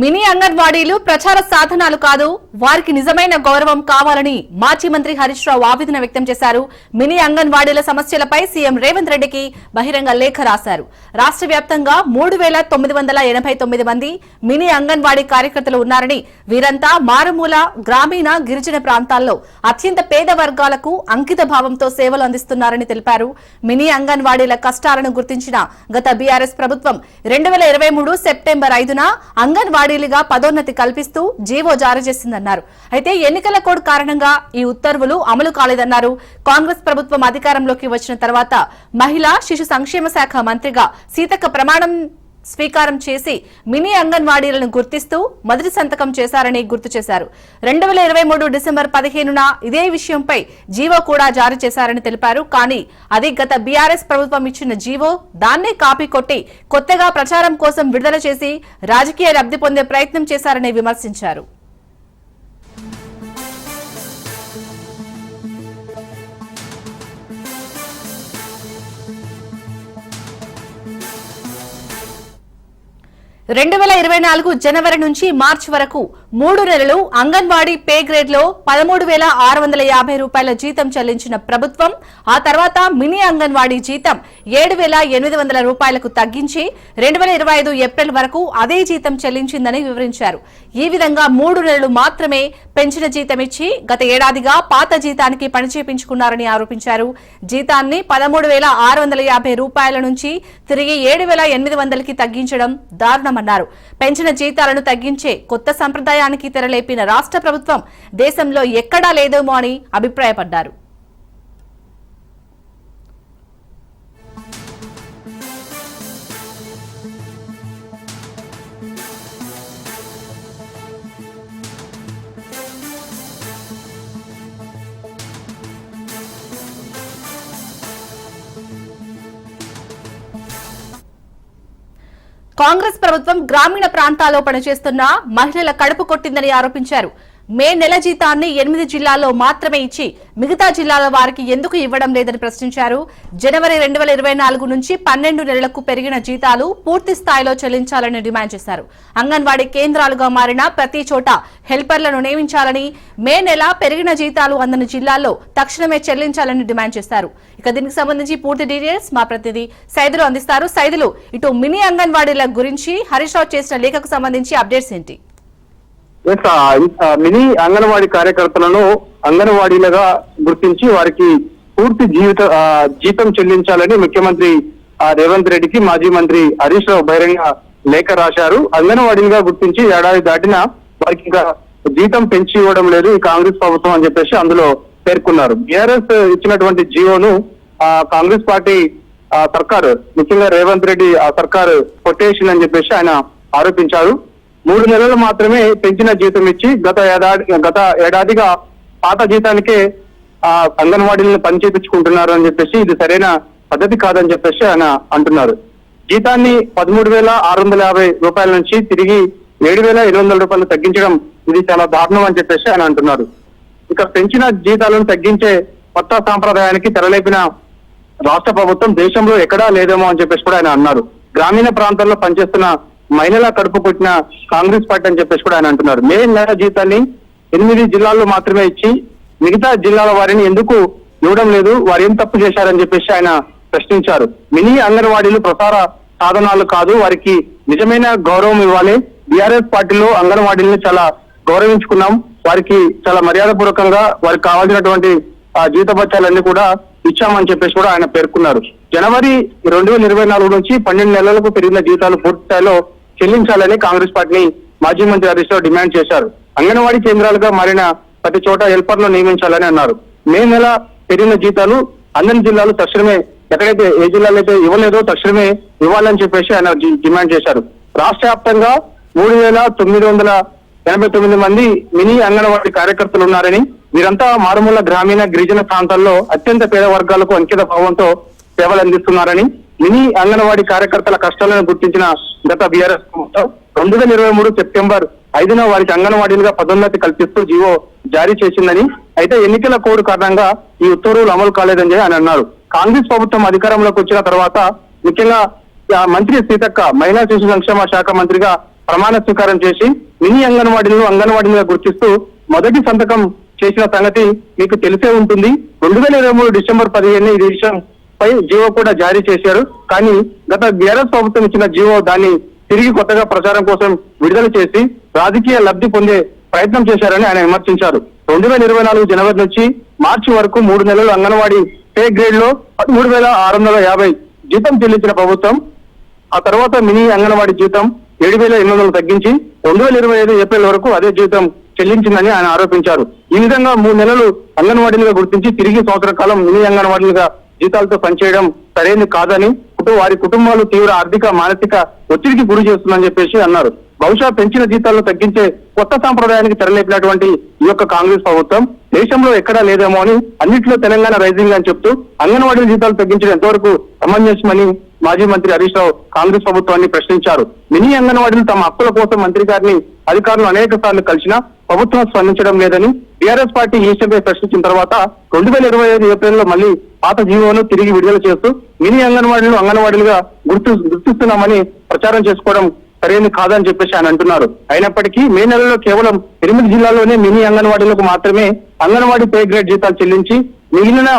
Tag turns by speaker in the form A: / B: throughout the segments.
A: Mini అంగన్వాడీలు ప్రచార సాధనాలు కాదు, వారికి నిజమైన గౌరవం కావాలని మాజీ మంత్రి హరీష్ రావు ఆవేదన వ్యక్తం చేశారు. మినీ అంగన్వాడీల సమస్యలపై సీఎం రేవంత్ రెడ్డికి బహిరంగ లేఖ రాశారు. రాష్ట్ర వ్యాప్తంగా 3989 మంది మినీ అంగన్వాడీ కార్యకర్తలు ఉన్నారని, వీరంతా మారుమూల గ్రామీణ గిరిజన ప్రాంతాల్లో అత్యంత పేద వర్గాలకు అంకిత భావంతో సేవలు అందిస్తున్నారని తెలిపారు. మినీ అంగన్వాడీల కష్టాలను గుర్తించిన గత బీఆర్ఎస్ ప్రభుత్వం 2023 సెప్టెంబర్ 5న అంగన్వాడీలుగా పదోన్నతి కల్పిస్తూ జీవో జారీ చేసిందన్నారు. అయితే ఎన్నికల కోడ్ కారణంగా ఈ ఉత్తర్వులు అమలు కాలేదన్నారు. కాంగ్రెస్ ప్రభుత్వం అధికారంలోకి వచ్చిన తర్వాత మహిళా శిశు సంక్షేమ శాఖ మంత్రిగా సీతక్క ప్రమాణం స్వీకారం చేసి మినీ అంగన్వాడీలను గుర్తిస్తూ మొదటి సంతకం చేశారని గుర్తు చేశారు. 2023 డిసెంబర్ 15న ఇదే విషయంపై జీవో కూడా జారీ చేశారని తెలిపారు. కానీ అది గత బీఆర్ఎస్ ప్రభుత్వం ఇచ్చిన జీవో, దాన్నే కాపీ కొట్టి కొత్తగా ప్రచారం కోసం విడుదల చేసి రాజకీయ లబ్ధి పొందే ప్రయత్నం చేశారని విమర్శించారు. జనవరి నుంచి మార్చి వరకు 3 నెలలు అంగన్వాడీ పే గ్రేడ్ లో 13,650 రూపాయల జీతం చెల్లించిన ప్రభుత్వం ఆ తర్వాత మినీ అంగన్వాడీ జీతం 7,800 రూపాయలకు తగ్గించి 2025 ఏప్రిల్ వరకు అదే జీతం చెల్లించిందని వివరించారు. ఈ విధంగా 3 నెలలు మాత్రమే పెంచిన జీతం ఇచ్చి గత ఏడాదిగా పాత జీతానికి పనిచేపించుకున్నారని ఆరోపించారు. జీతాన్ని 13,650 రూపాయల నుంచి తిరిగి 7,800కి తగ్గించడం దారుణమన్నారు. పెంచిన జీతాలను తగ్గించే కొత్త సంప్రదాయానికి తెరలేపిన రాష్ట్ర ప్రభుత్వం దేశంలో ఎక్కడా లేదేమో అని అభిప్రాయపడ్డారు. కాంగ్రెస్ ప్రభుత్వం గ్రామీణ ప్రాంతాల్లో పనిచేస్తున్న మహిళల కడుపు కొట్టిందని ఆరోపించారు. మే నెల జీతాన్ని 8 జిల్లాల్లో మాత్రమే ఇచ్చి మిగతా జిల్లాల వారికి ఎందుకు ఇవ్వడం లేదని ప్రశ్నించారు. జనవరి 2024 నుంచి 12 నెలలకు పెరిగిన జీతాలు పూర్తి స్థాయిలో చెల్లించాలని డిమాండ్ చేశారు. అంగన్వాడీ కేంద్రాలుగా మారిన ప్రతి చోట హెల్పర్లను నియమించాలని, మే నెల పెరిగిన జీతాలు అందని జిల్లాల్లో తక్షణమే చెల్లించాలని డిమాండ్ చేశారు. ఇక దీనికి సంబంధించి పూర్తి డీటెయిల్స్ మా ప్రతినిధి సైదులు అందిస్తారు. సైదులు, ఇటు మినీ అంగన్వాడీల గురించి హరీష్ రావు చేసిన లేఖకు సంబంధించి అప్డేట్స్ ఏంటి?
B: మినీ అంగన్వాడీ కార్యకర్తలను అంగన్వాడీలుగా గుర్తించి వారికి పూర్తి జీతం చెల్లించాలని ముఖ్యమంత్రి రేవంత్ రెడ్డికి మాజీ మంత్రి హరీష్ రావు బహిరంగ లేఖ రాశారు. అంగన్వాడీలుగా గుర్తించి ఏడాది దాటినా వారికి ఇంకా జీతం పెంచి ఇవ్వడం లేదు ఈ కాంగ్రెస్ ప్రభుత్వం అని చెప్పేసి అందులో పేర్కొన్నారు. బీఆర్ఎస్ ఇచ్చినటువంటి జీవోను కాంగ్రెస్ పార్టీ సర్కారు, ముఖ్యంగా రేవంత్ రెడ్డి ఆ సర్కారు కొట్టేసిందని చెప్పేసి ఆయన ఆరోపించారు. 3 నెలలు మాత్రమే పెంచిన జీతం ఇచ్చి గత ఏడాదిగా పాత జీతానికే అంగన్వాడీలను పనిచేపించుకుంటున్నారు అని చెప్పేసి ఇది సరైన పద్ధతి కాదని చెప్పేసి ఆయన అంటున్నారు. జీతాన్ని 13,650 రూపాయల నుంచి తిరిగి 7,800 రూపాయలు తగ్గించడం ఇది చాలా దారుణం అని చెప్పేసి ఆయన అంటున్నారు. ఇక పెంచిన జీతాలను తగ్గించే కొత్త సాంప్రదాయానికి తెరలేపిన రాష్ట్ర ప్రభుత్వం దేశంలో ఎక్కడా లేదేమో అని చెప్పేసి కూడా ఆయన అన్నారు. గ్రామీణ ప్రాంతాల్లో పనిచేస్తున్న మహిళల కడుపు కొట్టిన కాంగ్రెస్ పార్టీ అని చెప్పేసి కూడా ఆయన అంటున్నారు. మే నెల జీతాన్ని 8 జిల్లాల్లో మాత్రమే ఇచ్చి మిగతా జిల్లాల వారిని ఎందుకు ఇవ్వడం లేదు, వారు ఏం తప్పు చేశారని చెప్పేసి ఆయన ప్రశ్నించారు. మినీ అంగన్వాడీలు ప్రసార సాధనాలు కాదు, వారికి నిజమైన గౌరవం ఇవ్వాలి. బీఆర్ఎస్ పార్టీలో అంగన్వాడీలను చాలా గౌరవించుకున్నాం, వారికి చాలా మర్యాదపూర్వకంగా వారికి కావాల్సినటువంటి జీతభత్యాలన్నీ కూడా ఇచ్చామని చెప్పేసి కూడా ఆయన పేర్కొన్నారు. జనవరి 2024 నుంచి 12 నెలలకు పెరిగిన జీతాలు పూర్తి స్థాయిలో చెల్లించాలని కాంగ్రెస్ పార్టీని మాజీ మంత్రి హరీష్ రావు డిమాండ్ చేశారు. అంగన్వాడీ కేంద్రాలుగా మారిన ప్రతి చోట హెల్పర్లను నియమించాలని అన్నారు. మే నెల పెరిగిన జీతాలు అన్ని జిల్లాలు తక్షణమే, ఎక్కడైతే ఏ జిల్లాలో అయితే ఇవ్వలేదో తక్షణమే ఇవ్వాలని చెప్పేసి ఆయన డిమాండ్ చేశారు. రాష్ట్ర వ్యాప్తంగా 3,989 మంది మినీ అంగన్వాడీ కార్యకర్తలు ఉన్నారని, వీరంతా మారుమూల గ్రామీణ గిరిజన ప్రాంతాల్లో అత్యంత పేద వర్గాలకు అంకిత భావంతో సేవలు అందిస్తున్నారని, మినీ అంగన్వాడీ కార్యకర్తల కష్టాలను గుర్తించిన గత బీఆర్ఎస్ ప్రభుత్వం 2023 సెప్టెంబర్ 5న వారికి అంగన్వాడీలుగా పదోన్నతి కల్పిస్తూ జీవో జారీ చేసిందని, అయితే ఎన్నికల కోడ్ కారణంగా ఈ ఉత్తర్వులు అమలు కాలేదని ఆయన అన్నారు. కాంగ్రెస్ ప్రభుత్వం అధికారంలోకి వచ్చిన తర్వాత ముఖ్యంగా మంత్రి సీతక్క మహిళా శిశు సంక్షేమ శాఖ మంత్రిగా ప్రమాణ స్వీకారం చేసి మినీ అంగన్వాడీలను అంగన్వాడీలుగా గుర్తిస్తూ మొదటి సంతకం చేసిన సంగతి మీకు తెలిసే ఉంటుంది. 2023 డిసెంబర్ 15 ఈ విషయం పై జీవో కూడా జారీ చేశారు. కానీ గత బీఆర్ఎస్ ప్రభుత్వం ఇచ్చిన జీవో దాన్ని తిరిగి కొత్తగా ప్రచారం కోసం విడుదల చేసి రాజకీయ లబ్ధి పొందే ప్రయత్నం చేశారని ఆయన విమర్శించారు. 2024 జనవరి నుంచి మార్చి వరకు 3 నెలలు అంగన్వాడీ పే గ్రేడ్ లో 13,650 జీతం చెల్లించిన ప్రభుత్వం ఆ తర్వాత మినీ అంగన్వాడీ జీతం 7,800 తగ్గించి 2025 ఏప్రిల్ వరకు అదే జీతం చెల్లించిందని ఆయన ఆరోపించారు. ఈ విధంగా 3 నెలలు అంగన్వాడీలుగా గుర్తించి తిరిగి సంవత్సర కాలం మినీ అంగన్వాడీలుగా జీతాలతో పనిచేయడం సరైనది కాదని వారి కుటుంబాలు తీవ్ర ఆర్థిక మానసిక ఒత్తిడికి గురి చేస్తుందని చెప్పేసి అన్నారు. బహుశా పెంచిన జీతాలను తగ్గించే కొత్త సాంప్రదాయానికి తెరలేపినటువంటి ఈ యొక్క కాంగ్రెస్ ప్రభుత్వం దేశంలో ఎక్కడా లేదేమో అని అన్నింటిలో తెలంగాణ రైజింగ్ అని చెప్తూ అంగన్వాడీ జీతాలు తగ్గించడం ఎంతవరకు సమంజసమని మాజీ మంత్రి హరీష్ రావు కాంగ్రెస్ ప్రభుత్వాన్ని ప్రశ్నించారు. మినీ అంగన్వాడీలు తమ హక్కుల కోసం మంత్రి గారిని అధికారులు అనేక సార్లు కలిసినా ప్రభుత్వం స్పందించడం లేదని టీఆర్ఎస్ పార్టీ ఈ విషయంపై ప్రశ్నించిన తర్వాత 2025 ఏప్రిల్ లో మళ్ళీ పాత జీవోను తిరిగి విడుదల చేస్తూ మినీ అంగన్వాడీలు అంగన్వాడీలుగా గుర్తిస్తున్నామని ప్రచారం చేసుకోవడం సరైనది కాదని చెప్పేసి ఆయన అంటున్నారు. అయినప్పటికీ మే నెలలో కేవలం 8 జిల్లాల్లోనే మినీ అంగన్వాడీలకు మాత్రమే అంగన్వాడీ పే గ్రేడ్ జీతాలు చెల్లించి మిగిలిన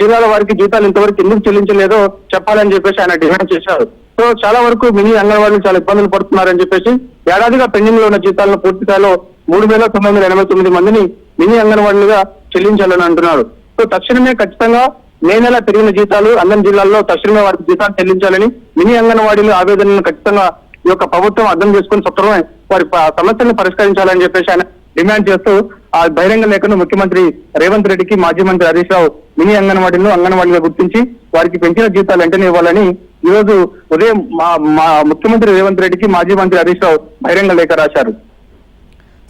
B: జిల్లాల వారికి జీతాలు ఇంతవరకు ఎందుకు చెల్లించలేదో చెప్పాలని చెప్పేసి ఆయన డిమాండ్ చేశారు. సో చాలా వరకు మినీ అంగన్వాడీలు చాలా ఇబ్బందులు పడుతున్నారని చెప్పేసి ఏడాదిగా పెండింగ్ లో ఉన్న జీతాలను పూర్తి స్థాయిలో 3,989 మందిని మినీ అంగన్వాడీలుగా చెల్లించాలని అంటున్నారు. సో తక్షణమే ఖచ్చితంగా మే నెల పెరిగిన జీతాలు అన్ని జిల్లాల్లో తక్షణమే వారికి జీతాలు చెల్లించాలని మినీ అంగన్వాడీలు ఆవేదనను ఖచ్చితంగా ఈ యొక్క ప్రభుత్వం అర్థం చేసుకుని సత్వరమే వారి సమస్యలను పరిష్కరించాలని చెప్పేసి ఆయన డిమాండ్ చేస్తూ ఆ బహిరంగ లేఖను ముఖ్యమంత్రి రేవంత్ రెడ్డికి మాజీ మంత్రి హరీష్ రావు మినీ అంగన్వాడీలను అంగన్వాడీగా గుర్తించి వారికి పెంచిన జీతాలు వెంటనే ఇవ్వాలని ఈ రోజు ఉదయం మా ముఖ్యమంత్రి రేవంత్ రెడ్డికి మాజీ మంత్రి హరీష్ రావు బహిరంగ లేఖ రాశారు.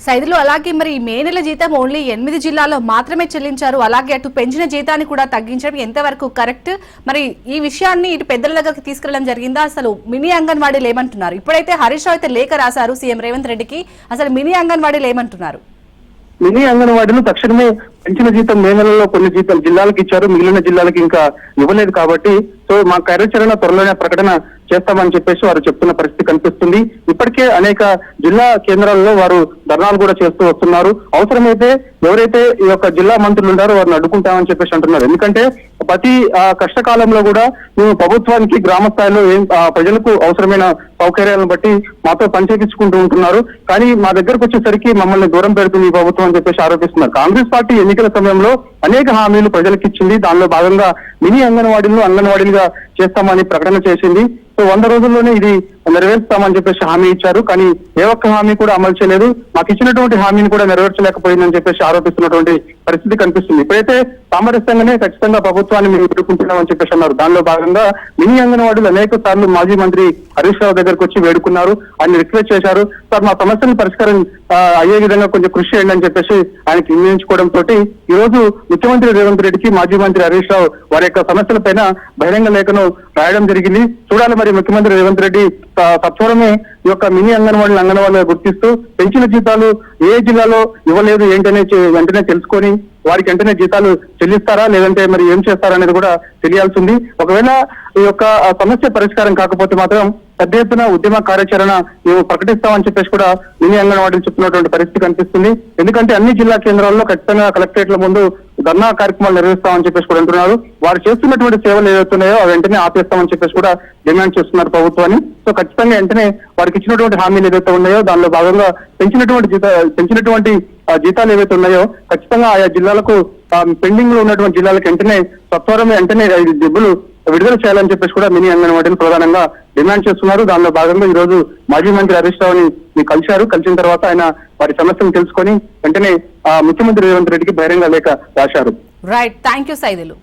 A: సైదులు అలాగే మరి మే నెల జీతం ఓన్లీ 8 జిల్లాల్లో మాత్రమే చెల్లించారు. అలాగే అటు పెంచిన జీతాన్ని కూడా తగ్గించడం ఎంతవరకు కరెక్ట్? మరి ఈ విషయాన్ని ఇటు పెద్దల దగ్గరికి తీసుకెళ్లడం జరిగిందా? అసలు మినీ అంగన్వాడీలు ఏమంటున్నారు? ఇప్పుడైతే హరీష్ రావు అయితే లేఖ రాశారు సీఎం రేవంత్ రెడ్డికి. అసలు మినీ అంగన్వాడీలు ఏమంటున్నారు?
B: మినీ అంగన్వాడీలు తక్షణమే పెంచిన జీతం మే నెలలో కొన్ని జీతాలు జిల్లాలకు ఇచ్చారు, మిగిలిన జిల్లాలకు ఇంకా ఇవ్వలేదు. కాబట్టి సో మా కార్యాచరణ త్వరలోనే ప్రకటన చేస్తామని చెప్పేసి వారు చెప్తున్న పరిస్థితి కనిపిస్తుంది. ఇప్పటికే అనేక జిల్లా కేంద్రాల్లో వారు ధర్నాలు కూడా చేస్తూ వస్తున్నారు. అవసరమైతే ఎవరైతే ఈ యొక్క జిల్లా మంత్రులు ఉంటారో వారిని అడ్డుకుంటామని చెప్పేసి అంటున్నారు. ఎందుకంటే ప్రతి కష్టకాలంలో కూడా మేము ప్రభుత్వానికి గ్రామ స్థాయిలో ప్రజలకు అవసరమైన సౌకర్యాలను బట్టి మాతో పనిచేపించుకుంటూ ఉంటున్నారు. కానీ మా దగ్గరకు వచ్చేసరికి మమ్మల్ని దూరం పెడుతుంది ఈ ప్రభుత్వం అని చెప్పేసి ఆరోపిస్తున్నారు. కాంగ్రెస్ పార్టీ ఎన్నికల సమయంలో అనేక హామీలు ప్రజలకు ఇచ్చింది. దానిలో భాగంగా మినీ అంగన్వాడీలను అంగన్వాడీలుగా చేస్తామని ప్రకటన చేసింది. సో 100 రోజుల్లోనే ఇది నెరవేర్స్తామని చెప్పేసి హామీ ఇచ్చారు. కానీ ఏ ఒక్క హామీ కూడా అమలు చేయలేదు. మాకు ఇచ్చినటువంటి హామీని కూడా నెరవేర్చలేకపోయిందని చెప్పేసి ఆరోపిస్తున్నటువంటి పరిస్థితి కనిపిస్తుంది. ఇప్పుడైతే సామరస్యంగానే ఖచ్చితంగా ప్రభుత్వాన్ని మేము ఎదుర్కొంటున్నామని చెప్పేసి అన్నారు. దానిలో భాగంగా మినీ అంగన్వాడీలు అనేక సార్లు మాజీ మంత్రి హరీష్ రావు దగ్గరకు వచ్చి వేడుకున్నారు. ఆయన రిక్వెస్ట్ చేశారు, సార్ మా సమస్యను పరిష్కారం అయ్యే విధంగా కొంచెం కృషి చేయండి అని చెప్పేసి ఆయనకి నిర్ణయించుకోవడంతో ఈ రోజు ముఖ్యమంత్రి రేవంత్ రెడ్డికి మాజీ మంత్రి హరీష్ రావు వారి యొక్క సమస్యలపైన బహిరంగ లేఖను రాయడం జరిగింది. చూడాలి మరి ముఖ్యమంత్రి రేవంత్ రెడ్డి సత్వరమే ఈ యొక్క మినీ అంగన్వాడీగా గుర్తిస్తూ పెంచిన జీతాలు ఏ జిల్లాలో ఇవ్వలేదు ఏంటనే వెంటనే తెలుసుకొని వారికి వెంటనే జీతాలు చెల్లిస్తారా లేదంటే మరి ఏం చేస్తారా అనేది కూడా తెలియాల్సింది. ఒకవేళ ఈ యొక్క సమస్య పరిష్కారం కాకపోతే మాత్రం పెద్ద ఎత్తున ఉద్యమ కార్యాచరణ మేము ప్రకటిస్తామని చెప్పేసి కూడా మినీ అంగన్వాడీలు చెప్తున్నటువంటి పరిస్థితి కనిపిస్తుంది. ఎందుకంటే అన్ని జిల్లా కేంద్రాల్లో ఖచ్చితంగా కలెక్టరేట్ల ముందు ధర్నా కార్యక్రమాలు నిర్వహిస్తామని చెప్పేసి కూడా అంటున్నారు. వారు చేస్తున్నటువంటి సేవలు ఏవైతున్నాయో అవి వెంటనే ఆపేస్తామని చెప్పేసి కూడా డిమాండ్ చేస్తున్నారు ప్రభుత్వాన్ని. సో ఖచ్చితంగా వెంటనే వారికి ఇచ్చినటువంటి హామీలు ఏదైతే ఉన్నాయో దానిలో భాగంగా పెంచినటువంటి జీతాలు ఏవైతే ఉన్నాయో ఖచ్చితంగా ఆయా జిల్లాలకు పెండింగ్ లో ఉన్నటువంటి జిల్లాలకు వెంటనే సత్వరమే వెంటనే 5 డబ్బులు విడుదల చేయాలని చెప్పేసి కూడా మినీ అంగన్వాడీలు ప్రధానంగా డిమాండ్ చేస్తున్నారు. దానిలో భాగంగా ఈ రోజు మాజీ మంత్రి హరీష్ రావుని కలిసిన తర్వాత ఆయన వారి సమస్యను తెలుసుకొని వెంటనే ముఖ్యమంత్రి రేవంత్ రెడ్డికి బహిరంగ లేఖ రాశారు.
A: Right, thank you Saidulu.